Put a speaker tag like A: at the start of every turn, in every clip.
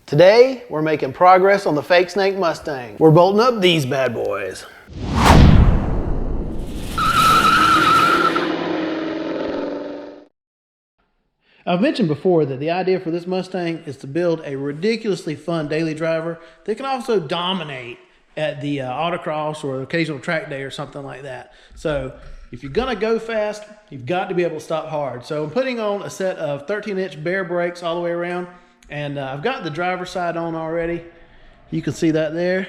A: Today, we're making progress on the fake snake Mustang. We're bolting up these bad boys. I've mentioned before that the idea for this Mustang is to build a ridiculously fun daily driver that can also dominate at the autocross or occasional track day or something like that. So if you're gonna go fast, you've got to be able to stop hard. So I'm putting on a set of 13-inch bare brakes all the way around, and I've got the driver's side on already. You can see that there,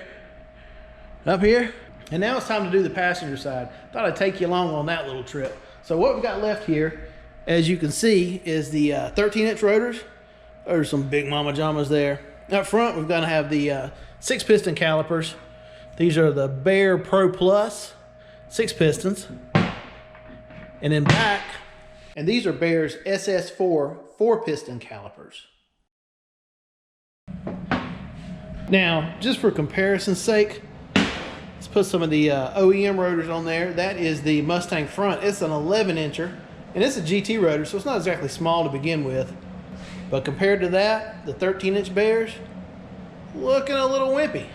A: up here. And now it's time to do the passenger side. Thought I'd take you along on that little trip. So what we've got left here, as you can see, is the 13-inch rotors. There's some big mama jamas there. Up front, we're gonna have the 6-piston calipers. These are the Bear Pro Plus 6 pistons. And then back, and these are Bear's SS4 4-piston calipers. Now, just for comparison's sake, let's put some of the OEM rotors on there. That is the Mustang front. It's an 11-incher, and it's a GT rotor, so it's not exactly small to begin with. But compared to that, the 13-inch Bears, looking a little wimpy.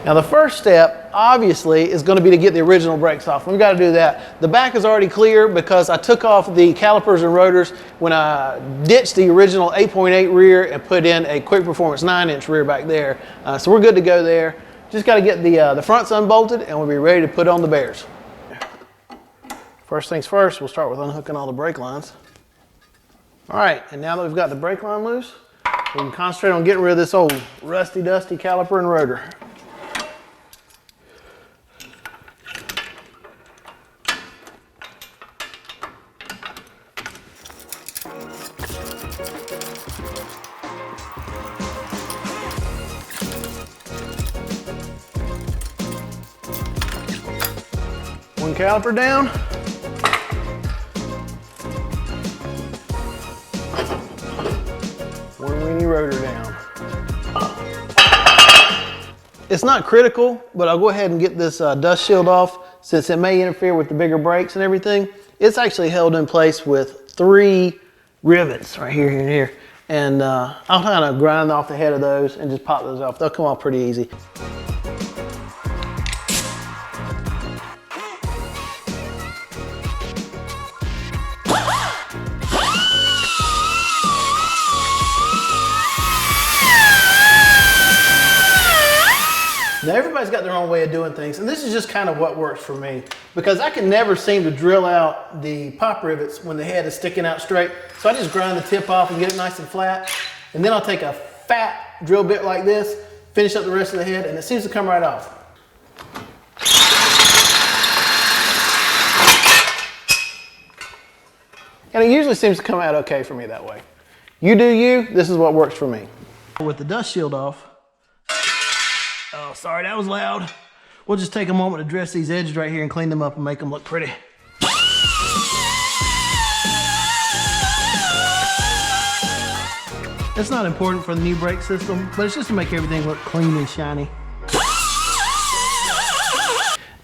A: Now the first step, obviously, is going to be to get the original brakes off. We've got to do that. The back is already clear because I took off the calipers and rotors when I ditched the original 8.8 rear and put in a Quick Performance 9-inch rear back there. So we're good to go there. Just got to get the fronts unbolted and we'll be ready to put on the Bears. First things first, we'll start with unhooking all the brake lines. All right, and now that we've got the brake line loose, we can concentrate on getting rid of this old rusty, dusty caliper and rotor. One caliper down. One weenie rotor down. It's not critical, but I'll go ahead and get this dust shield off since it may interfere with the bigger brakes and everything. It's actually held in place with 3 rivets right here, here, and here. And I'll kind of grind off the head of those and just pop those off. They'll come off pretty easy. Now everybody's got their own way of doing things, and this is just kind of what works for me because I can never seem to drill out the pop rivets when the head is sticking out straight. So I just grind the tip off and get it nice and flat, and then I'll take a fat drill bit like this, finish up the rest of the head, and it seems to come right off. And it usually seems to come out okay for me that way. You do you, this is what works for me. With the dust shield off, oh, sorry, that was loud. We'll just take a moment to dress these edges right here and clean them up and make them look pretty. It's not important for the new brake system, but it's just to make everything look clean and shiny.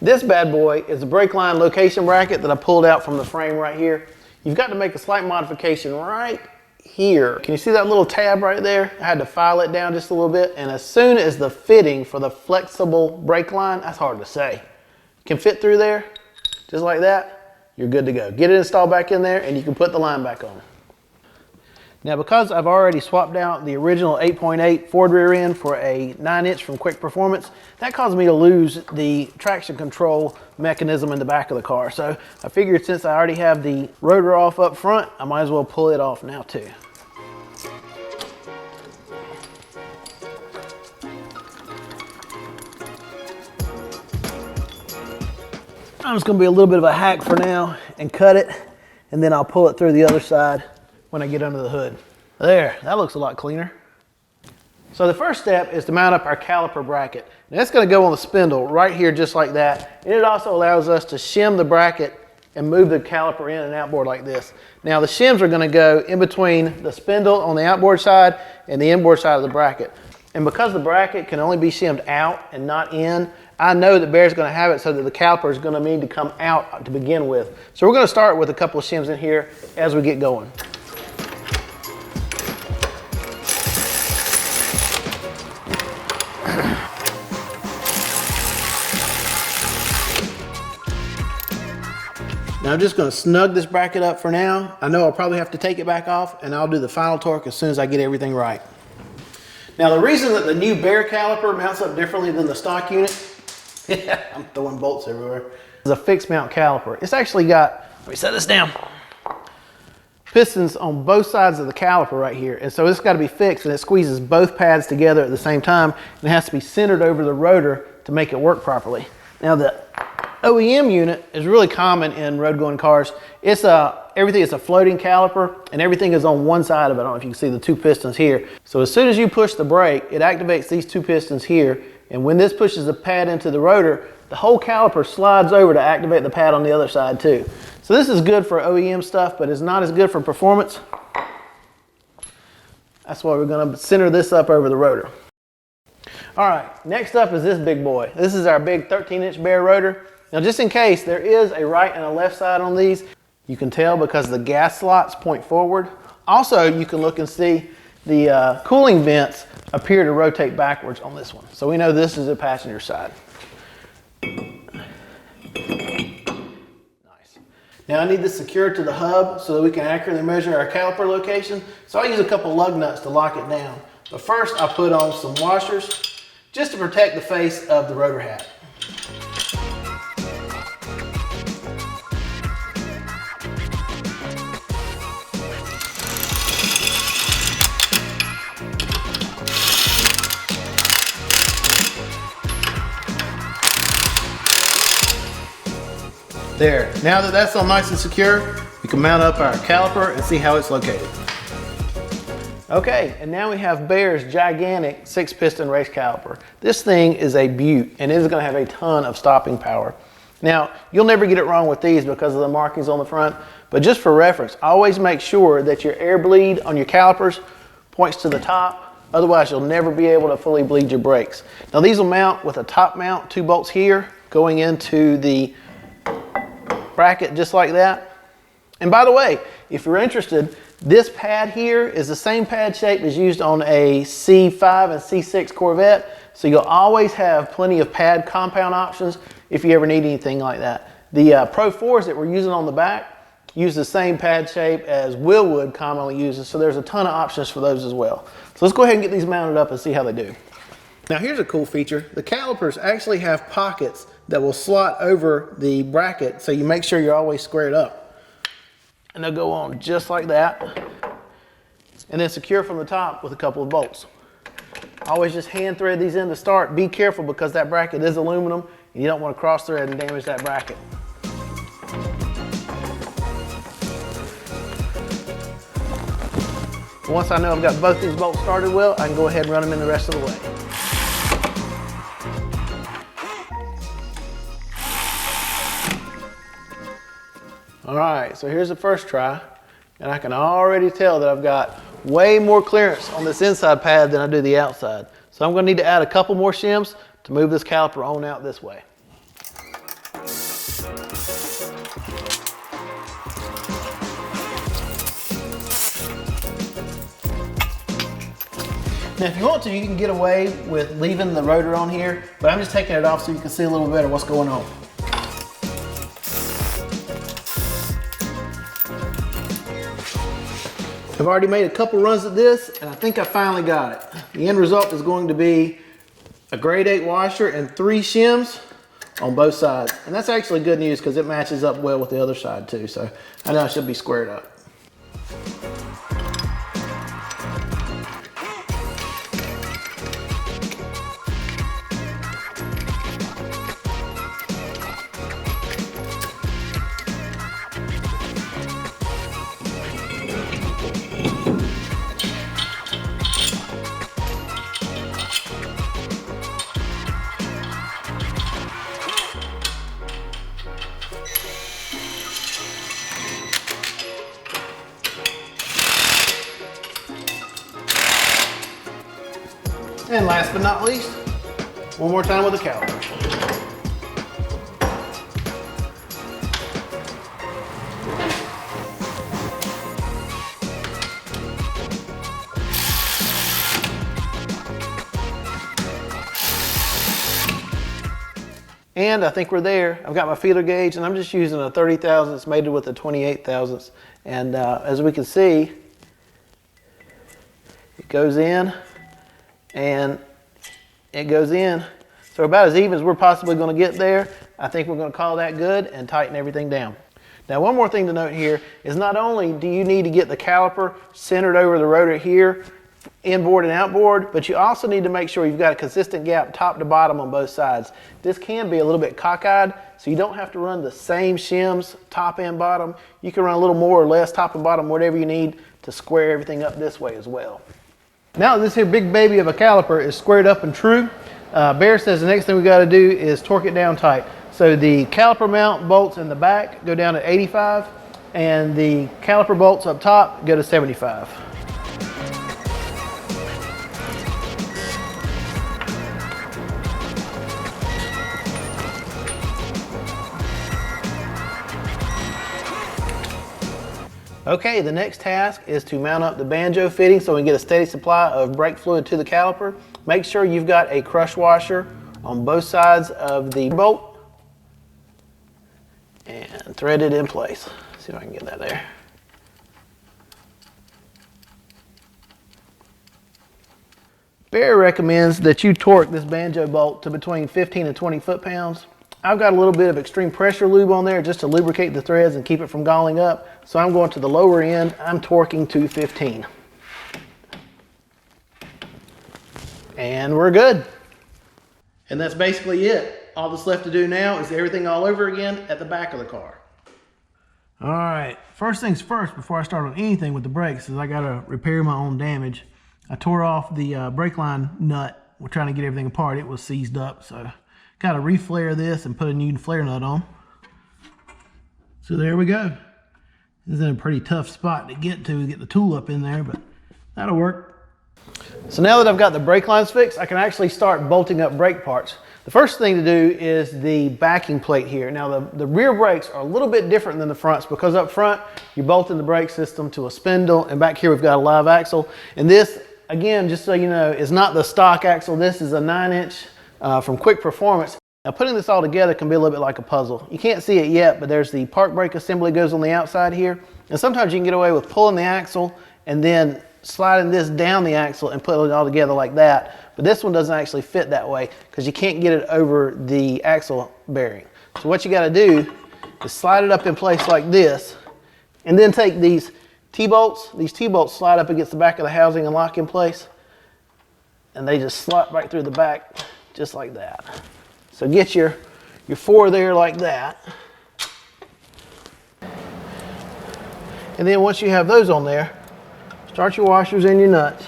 A: This bad boy is the brake line location bracket that I pulled out from the frame right here. You've got to make a slight modification right here. Can you see that little tab right there? I had to file it down just a little bit, and as soon as the fitting for the flexible brake line, that's hard to say, can fit through there, just like that, you're good to go. Get it installed back in there and you can put the line back on. Now because I've already swapped out the original 8.8 Ford rear end for a 9-inch from Quick Performance, that caused me to lose the traction control mechanism in the back of the car. So I figured since I already have the rotor off up front, I might as well pull it off now too. I'm just gonna be a little bit of a hack for now and cut it, and then I'll pull it through the other side when I get under the hood. There, that looks a lot cleaner. So the first step is to mount up our caliper bracket. And that's gonna go on the spindle right here just like that. And it also allows us to shim the bracket and move the caliper in and outboard like this. Now the shims are gonna go in between the spindle on the outboard side and the inboard side of the bracket. And because the bracket can only be shimmed out and not in, I know that Bear's gonna have it so that the caliper is gonna need to come out to begin with. So we're gonna start with a couple of shims in here as we get going. Now I'm just going to snug this bracket up for now. I know I'll probably have to take it back off, and I'll do the final torque as soon as I get everything right. Now the reason that the new Bear caliper mounts up differently than the stock unit, I'm throwing bolts everywhere, is a fixed mount caliper. It's actually got, let me set this down, pistons on both sides of the caliper right here. And so it's got to be fixed, and it squeezes both pads together at the same time, and it has to be centered over the rotor to make it work properly. Now the OEM unit is really common in road going cars. It's everything is a floating caliper, and everything is on one side of it. I don't know if you can see the two pistons here. So as soon as you push the brake, it activates these two pistons here, and when this pushes the pad into the rotor, the whole caliper slides over to activate the pad on the other side too. So this is good for OEM stuff, but it's not as good for performance. That's why we're going to center this up over the rotor. All right, next up is this big boy. This is our big 13-inch Bear rotor. Now just in case, there is a right and a left side on these. You can tell because the gas slots point forward. Also, you can look and see the cooling vents appear to rotate backwards on this one. So we know this is the passenger side. Now I need this secured to the hub so that we can accurately measure our caliper location. So I use a couple lug nuts to lock it down. But first I put on some washers just to protect the face of the rotor hat. There, now that that's all nice and secure, we can mount up our caliper and see how it's located. Okay, and now we have Bear's gigantic 6-piston race caliper. This thing is a beaut, and it is going to have a ton of stopping power. Now, you'll never get it wrong with these because of the markings on the front, but just for reference, always make sure that your air bleed on your calipers points to the top. Otherwise, you'll never be able to fully bleed your brakes. Now, these will mount with a top mount, 2 bolts here, going into the bracket just like that. And by the way, if you're interested, this pad here is the same pad shape as used on a C5 and C6 Corvette. So you'll always have plenty of pad compound options if you ever need anything like that. The Pro 4s that we're using on the back use the same pad shape as Willwood commonly uses. So there's a ton of options for those as well. So let's go ahead and get these mounted up and see how they do. Now here's a cool feature. The calipers actually have pockets that will slot over the bracket, so you make sure you're always squared up. And they'll go on just like that, and then secure from the top with a couple of bolts. Always just hand thread these in to start. Be careful because that bracket is aluminum, and you don't want to cross thread and damage that bracket. Once I know I've got both these bolts started well, I can go ahead and run them in the rest of the way. All right, so here's the first try, and I can already tell that I've got way more clearance on this inside pad than I do the outside. So I'm going to need to add a couple more shims to move this caliper on out this way. Now if you want to, you can get away with leaving the rotor on here, but I'm just taking it off so you can see a little better what's going on. I've already made a couple runs at this, and I think I finally got it. The end result is going to be a grade 8 washer and 3 shims on both sides. And that's actually good news because it matches up well with the other side too. So I know I should be squared up. And last but not least, one more time with the caliper. And I think we're there. I've got my feeler gauge, and I'm just using a 30 thousandths mated with a 28 thousandths. And as we can see, it goes in and it goes in. So about as even as we're possibly going to get there. I think we're going to call that good and tighten everything down. Now, one more thing to note here is not only do you need to get the caliper centered over the rotor here, inboard and outboard, but you also need to make sure you've got a consistent gap top to bottom on both sides. This can be a little bit cockeyed, so you don't have to run the same shims top and bottom. You can run a little more or less top and bottom, whatever you need to square everything up this way as well. Now this here big baby of a caliper is squared up and true, Bear says the next thing we got to do is torque it down tight. So the caliper mount bolts in the back go down to 85, and the caliper bolts up top go to 75. Okay, the next task is to mount up the banjo fitting so we can get a steady supply of brake fluid to the caliper. Make sure you've got a crush washer on both sides of the bolt and thread it in place. See if I can get that there. Bear recommends that you torque this banjo bolt to between 15 and 20 foot-pounds. I've got a little bit of extreme pressure lube on there just to lubricate the threads and keep it from galling up. So I'm going to the lower end. I'm torquing to 15. And we're good. And that's basically it. All that's left to do now is everything all over again at the back of the car. All right, first things first, before I start on anything with the brakes, is I gotta repair my own damage. I tore off the brake line nut. We're trying to get everything apart. It was seized up, so gotta reflare this and put a new flare nut on. So there we go. This is in a pretty tough spot to get the tool up in there, but that'll work. So now that I've got the brake lines fixed, I can actually start bolting up brake parts. The first thing to do is the backing plate here. Now the rear brakes are a little bit different than the fronts because up front you're bolting the brake system to a spindle, and back here we've got a live axle. And this, again, just so you know, is not the stock axle. This is a 9-inch from Quick Performance. Now putting this all together can be a little bit like a puzzle. You can't see it yet, but there's the park brake assembly goes on the outside here. And sometimes you can get away with pulling the axle and then sliding this down the axle and putting it all together like that. But this one doesn't actually fit that way because you can't get it over the axle bearing. So what you got to do is slide it up in place like this, and then take these T-bolts. These T-bolts slide up against the back of the housing and lock in place, and they just slot right through the back just like that. So get your 4 there like that. And then once you have those on there, start your washers and your nuts.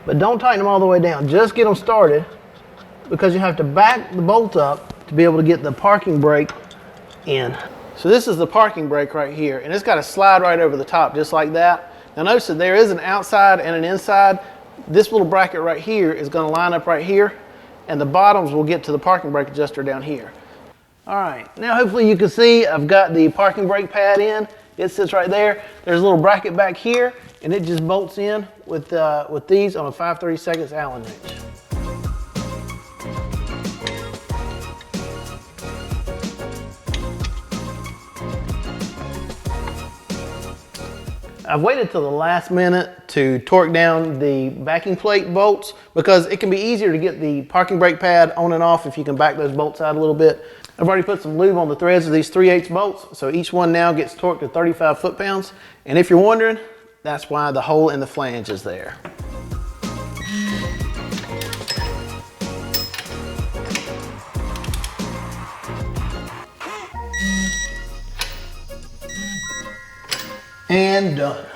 A: But don't tighten them all the way down. Just get them started, because you have to back the bolt up to be able to get the parking brake in. So this is the parking brake right here, and it's got to slide right over the top just like that. Now notice that there is an outside and an inside. This little bracket right here is going to line up right here, and the bottoms will get to the parking brake adjuster down here. All right, now hopefully you can see I've got the parking brake pad in. It sits right there. There's a little bracket back here, and it just bolts in with these on a 5/32 Allen wrench. I've waited till the last minute to torque down the backing plate bolts because it can be easier to get the parking brake pad on and off if you can back those bolts out a little bit. I've already put some lube on the threads of these 3/8 bolts, so each one now gets torqued to 35 foot-pounds. And if you're wondering, that's why the hole in the flange is there. And done.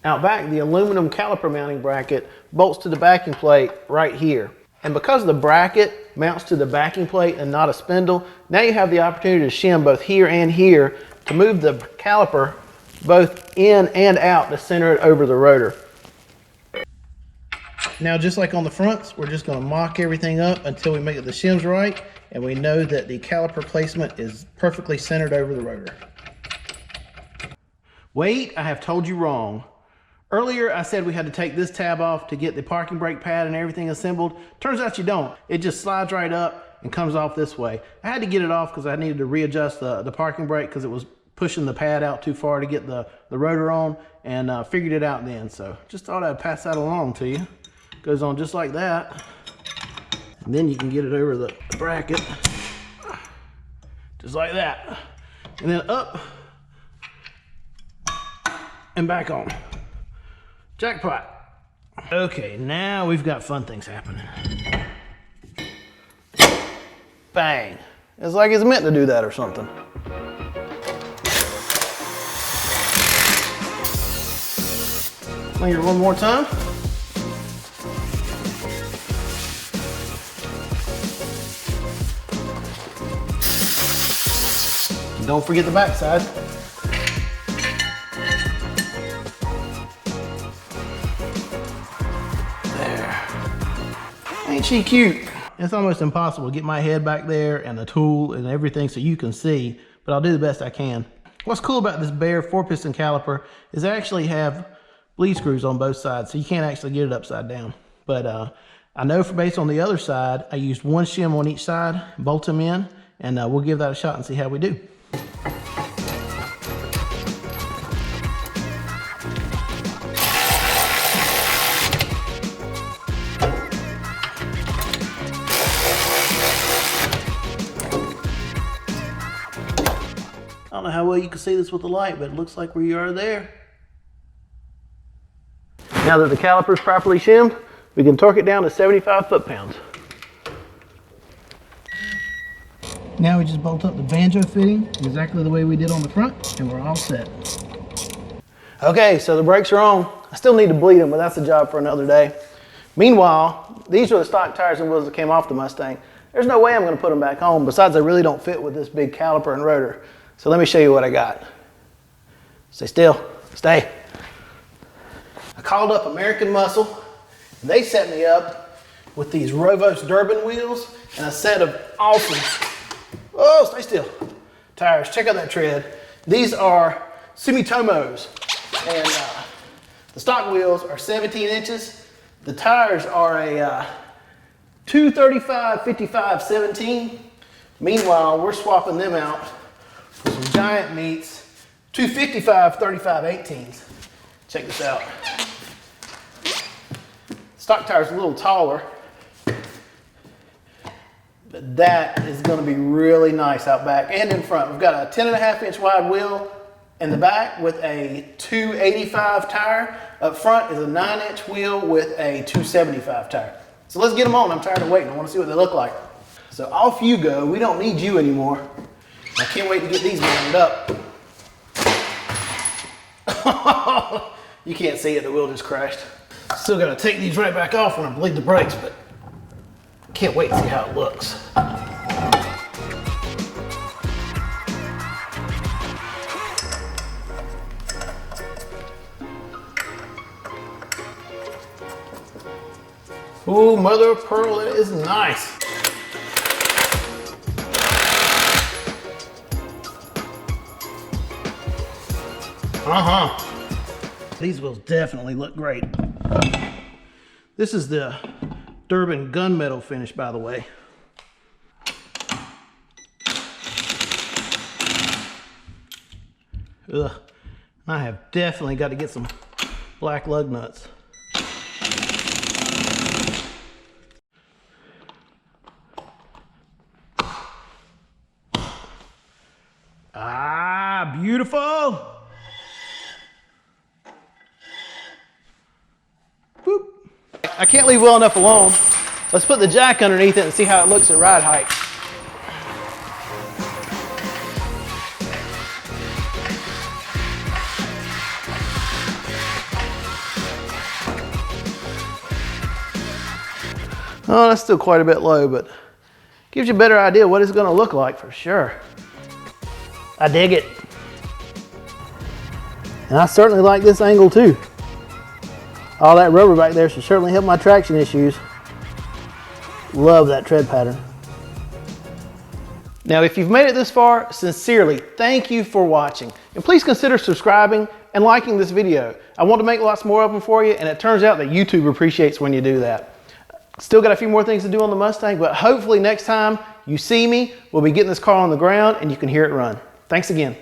A: Out back, the aluminum caliper mounting bracket bolts to the backing plate right here. And because the bracket mounts to the backing plate and not a spindle, now you have the opportunity to shim both here and here to move the caliper both in and out to center it over the rotor. Now, just like on the fronts, we're just going to mock everything up until we make the shims right, and we know that the caliper placement is perfectly centered over the rotor. Wait, I have told you wrong. Earlier, I said we had to take this tab off to get the parking brake pad and everything assembled. Turns out you don't. It just slides right up and comes off this way. I had to get it off because I needed to readjust the parking brake because it was pushing the pad out too far to get the rotor on, and figured it out then. So just thought I'd pass that along to you. Goes on just like that. And then you can get it over the bracket. Just like that. And then up and back on. Jackpot. Okay, now we've got fun things happening. Bang. It's like it's meant to do that or something. Linger one more time. Don't forget the backside. There. Ain't she cute? It's almost impossible to get my head back there and the tool and everything so you can see, but I'll do the best I can. What's cool about this bare 4-piston caliper is I actually have bleed screws on both sides, so you can't actually get it upside down. But I know based on the other side, I used one shim on each side, bolt them in, and we'll give that a shot and see how we do. I don't know how well you can see this with the light, but it looks like we are there. Now that the caliper is properly shimmed, we can torque it down to 75 foot-pounds. Now we just bolt up the banjo fitting exactly the way we did on the front, and we're all set. Okay, so the brakes are on. I still need to bleed them, but that's a job for another day. Meanwhile, these are the stock tires and wheels that came off the Mustang. There's no way I'm going to put them back on. Besides, they really don't fit with this big caliper and rotor. So let me show you what I got. Stay still. Stay. I called up American Muscle. And they set me up with these Rovos Durban wheels and a set of awesome, oh, stay still, tires. Check out that tread. These are Sumitomo's. And the stock wheels are 17 inches. The tires are a 235, 55, 17. Meanwhile, we're swapping them out for some giant meats, 255, 35, 18s. Check this out. Stock tire's a little taller, but that is going to be really nice out back and in front. We've got a 10.5-inch wide wheel in the back with a 285 tire. Up front is a 9-inch wheel with a 275 tire. So let's get them on. I'm tired of waiting. I want to see what they look like. So off you go. We don't need you anymore. I can't wait to get these mounted up. You can't see it. The wheel just crashed. Still got to take these right back off when I bleed the brakes, but can't wait to see how it looks. Oh, mother of pearl, it is nice. These wheels definitely look great. This is the Durban gunmetal finish, by the way. Ugh. I have definitely got to get some black lug nuts. Ah, beautiful. Boop. I can't leave well enough alone. Let's put the jack underneath it and see how it looks at ride height. Oh, that's still quite a bit low, but gives you a better idea what it's going to look like for sure. I dig it. And I certainly like this angle too. All that rubber back there should certainly help my traction issues. Love that tread pattern. Now, if you've made it this far, sincerely, thank you for watching. And please consider subscribing and liking this video. I want to make lots more of them for you, and it turns out that YouTube appreciates when you do that. Still got a few more things to do on the Mustang, but hopefully next time you see me, we'll be getting this car on the ground and you can hear it run. Thanks again.